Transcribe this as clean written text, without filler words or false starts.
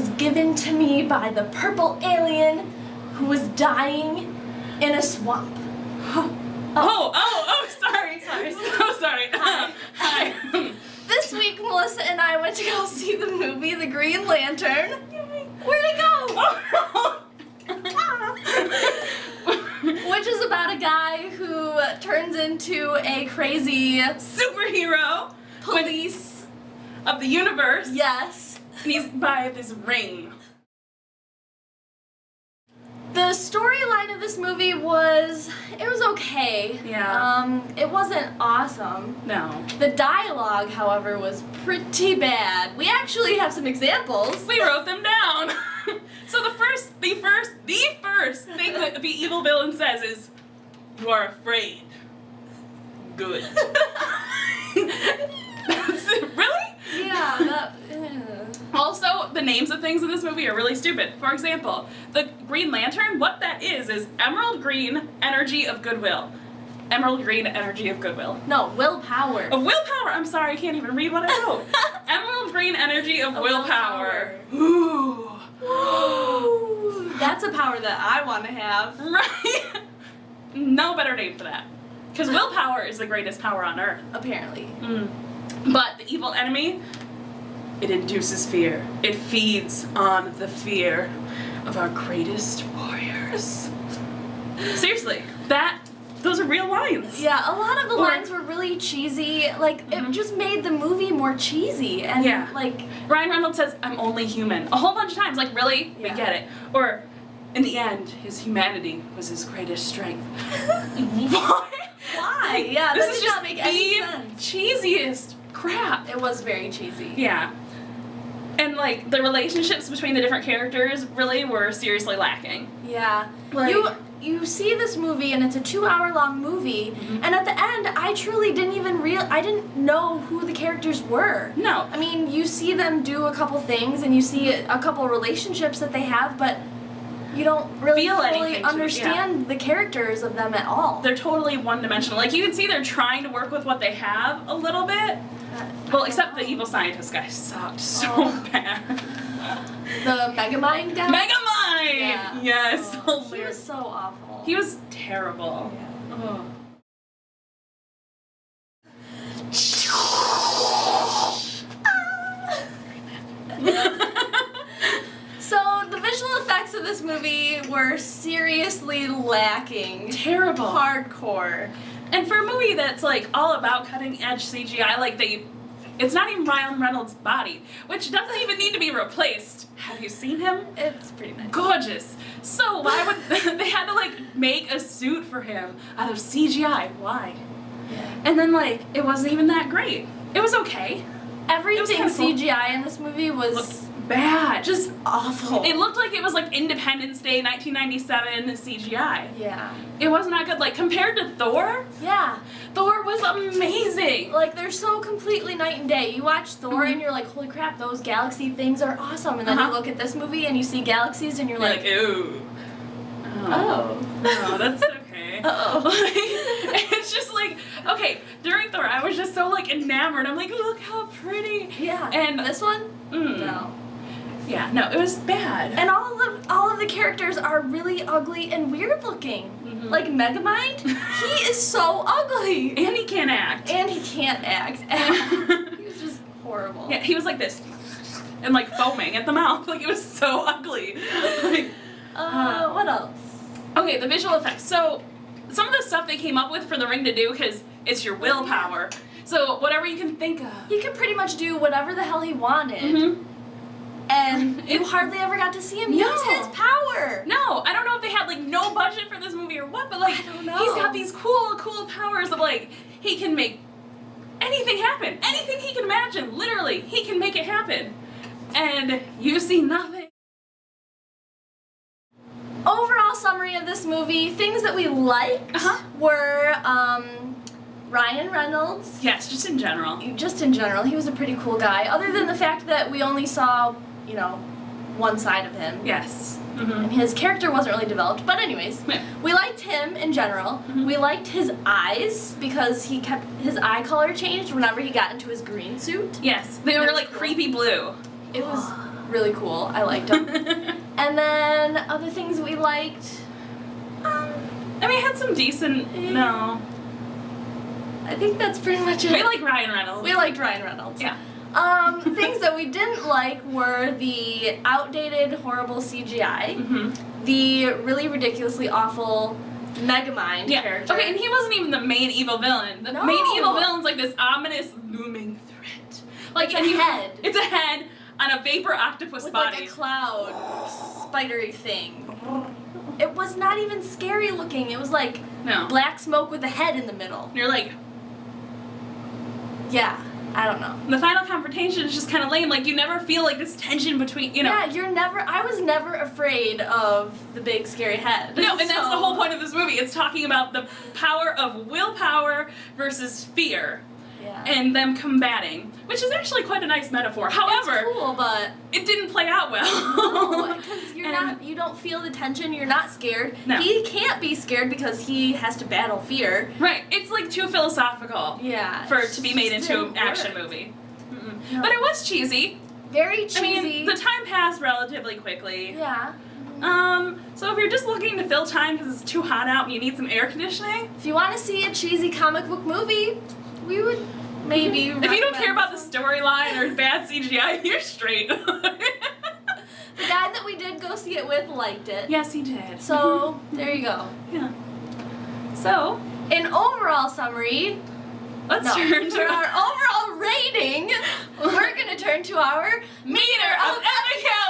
was given to me by the purple alien who was dying in a swamp. Sorry. So sorry. Hi. This week, Melissa and I went to go see the movie The Green Lantern. Where'd it go? Which is about a guy who turns into a crazy Superhero police of the universe. Yes. And he's by this ring. The storyline of this movie was okay. Yeah. It wasn't awesome. No. The dialogue, however, was pretty bad. We actually have some examples. We wrote them down. So the first thing that the evil villain says is, "You are afraid. Good." That's it. Really? Yeah, Also, the names of things in this movie are really stupid. For example, the Green Lantern, what that is emerald green energy of goodwill. Emerald green energy of goodwill. No, willpower. Of willpower! I'm sorry, I can't even read what I wrote. Emerald green energy of willpower. Ooh. Ooh, that's a power that I want to have. Right? No better name for that. Because willpower is the greatest power on Earth. Apparently. But the evil enemy, it induces fear. It feeds on the fear of our greatest warriors. Seriously, those are real lines. Yeah, a lot of the lines were really cheesy. Like, it just made the movie more cheesy. And, like... Ryan Reynolds says, "I'm only human," a whole bunch of times. Like, really? Yeah. We get it. Or, in the end, his humanity was his greatest strength. What? Why? Yeah, this that is did just not make any sense. cheesiest crap. It was very cheesy. Yeah. And, like, the relationships between the different characters really were seriously lacking. Yeah. Like, you see this movie, and it's a 2-hour-long movie, and at the end, I truly didn't even I didn't know who the characters were. No. I mean, you see them do a couple things, and you see a couple relationships that they have, but you don't really Feel fully anything understand the characters of them at all. They're totally one-dimensional. Like, you can see they're trying to work with what they have a little bit. Well, except the evil scientist guy sucked so bad. The Megamind guy? Megamind! Yeah. Yes. He was so awful. He was terrible. Yeah. So, the visual effects of this movie were seriously lacking. Terrible. Hardcore. And for a movie that's, like, all about cutting-edge CGI, like, it's not even Ryan Reynolds' body, which doesn't even need to be replaced. Have you seen him? It's pretty nice. Gorgeous. So why would they had to, like, make a suit for him out of CGI? Why? Yeah. And then, like, it wasn't even that great. It was okay. Everything kinda cool. CGI in this movie was Looked bad. just awful. It looked like it was, like, Independence Day 1997 CGI. Yeah. It was not good. Like, compared to Thor, Yeah. Thor was amazing. Like, they're so completely night and day. You watch Thor and you're like, holy crap, those galaxy things are awesome. And then you look at this movie and you see galaxies and you're like, ooh. oh. No, that's okay. Uh-oh. It's just like, okay, during Thor, I was just so, like, enamored. I'm like, look how pretty. Yeah. And this one? No. Yeah, no, it was bad. And all of the characters are really ugly and weird looking. Like Megamind, he is so ugly. And he can't act. And he can't act. And he was just horrible. Yeah, he was like this. And, like, foaming at the mouth. Like, it was so ugly. Like, what else? okay, the visual effects. So, some of the stuff they came up with for the ring to do, because it's your willpower. So, whatever you can think of. He could pretty much do whatever the hell he wanted. And you hardly ever got to see him use his power. No, I don't know if they had, like, no budget for this movie or what, but, like, I don't know. he's got these cool powers of, like, he can make anything happen. Anything he can imagine, literally, he can make it happen. And you see nothing. Overall summary of this movie, things that we liked were Ryan Reynolds. Yes, just in general. Just in general, he was a pretty cool guy. Other than the fact that we only saw, you know, one side of him. Yes. And his character wasn't really developed. But anyways, we liked him in general. We liked his eyes because he kept his eye color changed whenever he got into his green suit. Yes, they were That's like cool. creepy blue. It was really cool. I liked them. And then other things we liked. I mean, it had some decent. No. I think that's pretty much it. We like Ryan Reynolds. We liked Ryan Reynolds. Yeah. Things that we didn't like were the outdated, horrible CGI, the really ridiculously awful Megamind character. Okay, and he wasn't even the main evil villain. The main evil villain's like this ominous, looming threat. Like, it's a head. It's a head on a vapor octopus with body. like a cloud, spidery thing. It was not even scary looking. It was like black smoke with a head in the middle. And you're like, yeah. I don't know. The final confrontation is just kind of lame. Like, you never feel like this tension between, you know. Yeah, I was never afraid of the big scary head. No, and that's the whole point of this movie. It's talking about the power of willpower versus fear. Yeah. And them combating, which is actually quite a nice metaphor. However, it's cool, but it didn't play out well. No, because you don't feel the tension, you're not scared. No. He can't be scared because he has to battle fear. Right. It's like too philosophical. Yeah. For it to be made into an action movie. No. But it was cheesy. Very cheesy. I mean, the time passed relatively quickly. Yeah. So if you're just looking to fill time because it's too hot out and you need some air conditioning. If you want to see a cheesy comic book movie, we would maybe if you don't care about the storyline or bad CGI, you're straight. The guy that we did go see it with liked it. Yes, he did. So, there you go. Yeah. So, in overall summary, let's turn to our overall rating, we're going to turn to our Meter of Epicality!